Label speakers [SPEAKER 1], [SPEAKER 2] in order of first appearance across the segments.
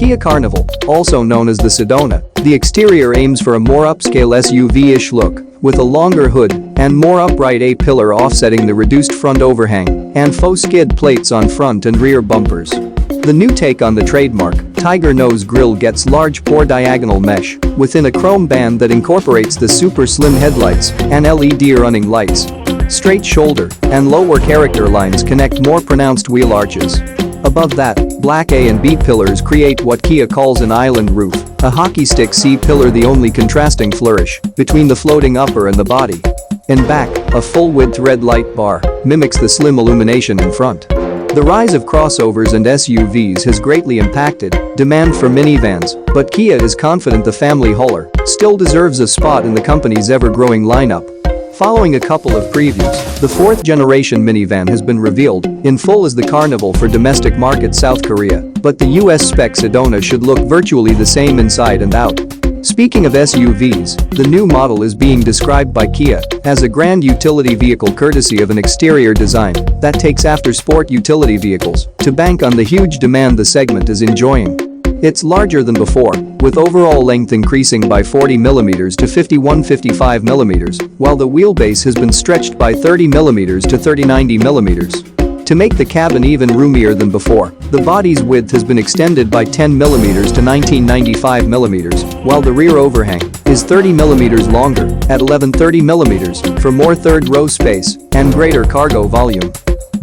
[SPEAKER 1] Kia Carnival, also known as the Sedona, the exterior aims for a more upscale SUV-ish look, with a longer hood and more upright A-pillar offsetting the reduced front overhang and faux skid plates on front and rear bumpers. The new take on the trademark Tiger Nose grille gets large pore diagonal mesh within a chrome band that incorporates the super slim headlights and LED running lights. Straight shoulder and lower character lines connect more pronounced wheel arches. Above that, black A and B pillars create what Kia calls an island roof, a hockey stick C pillar, the only contrasting flourish between the floating upper and the body. In back, a full-width red light bar mimics the slim illumination in front. The rise of crossovers and SUVs has greatly impacted demand for minivans, but Kia is confident the family hauler still deserves a spot in the company's ever-growing lineup. Following a couple of previews, the fourth-generation minivan has been revealed in full as the Carnival for domestic market South Korea, but the US spec Sedona should look virtually the same inside and out. Speaking of SUVs, the new model is being described by Kia as a grand utility vehicle courtesy of an exterior design that takes after sport utility vehicles to bank on the huge demand the segment is enjoying. It's larger than before, with overall length increasing by 40mm to 51-55mm, while the wheelbase has been stretched by 30mm to 30-90mm. To make the cabin even roomier than before, the body's width has been extended by 10mm to 1995mm, while the rear overhang is 30mm longer at 1130mm for more third-row space and greater cargo volume.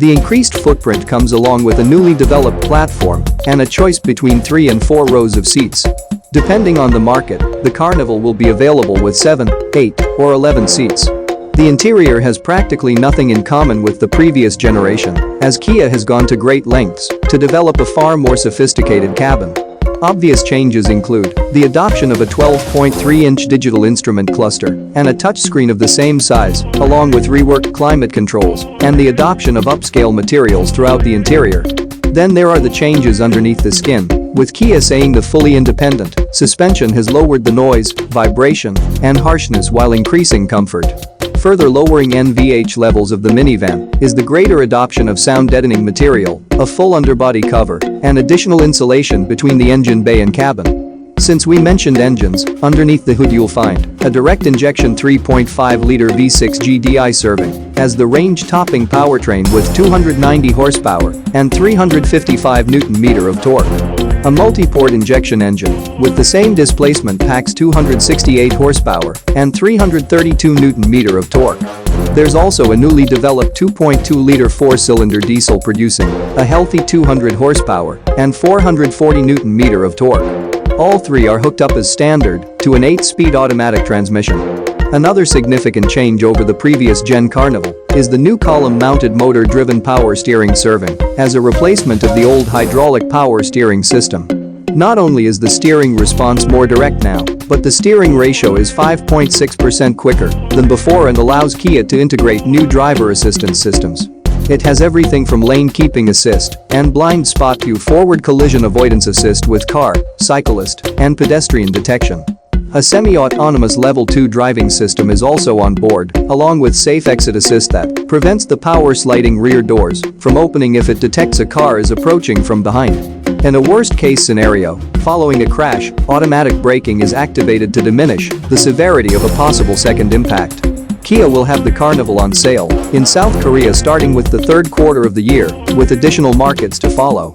[SPEAKER 1] The increased footprint comes along with a newly developed platform and a choice between 3 and 4 rows of seats. Depending on the market, the Carnival will be available with 7, 8, or 11 seats. The interior has practically nothing in common with the previous generation, as Kia has gone to great lengths to develop a far more sophisticated cabin. Obvious changes include the adoption of a 12.3-inch digital instrument cluster and a touchscreen of the same size, along with reworked climate controls and the adoption of upscale materials throughout the interior. Then there are the changes underneath the skin, with Kia saying the fully independent suspension has lowered the noise, vibration, and harshness while increasing comfort. Further lowering NVH levels of the minivan is the greater adoption of sound-deadening material, a full underbody cover, and additional insulation between the engine bay and cabin. Since we mentioned engines, underneath the hood you'll find a direct-injection 3.5-liter V6 GDI serving as the range-topping powertrain with 290 horsepower and 355 Nm of torque. A multi-port injection engine with the same displacement packs 268 horsepower and 332 Nm of torque. There's also a newly developed 2.2-liter four-cylinder diesel producing a healthy 200 horsepower and 440 Nm of torque. All three are hooked up as standard to an 8-speed automatic transmission. Another significant change over the previous Gen Carnival is the new column-mounted motor-driven power steering serving as a replacement of the old hydraulic power steering system. Not only is the steering response more direct now, but the steering ratio is 5.6% quicker than before and allows Kia to integrate new driver assistance systems. It has everything from lane keeping assist and blind spot to forward collision avoidance assist with car, cyclist, and pedestrian detection. A semi-autonomous Level 2 driving system is also on board, along with safe exit assist that prevents the power-sliding rear doors from opening if it detects a car is approaching from behind. In a worst-case scenario, following a crash, automatic braking is activated to diminish the severity of a possible second impact. Kia will have the Carnival on sale in South Korea starting with the third quarter of the year, with additional markets to follow.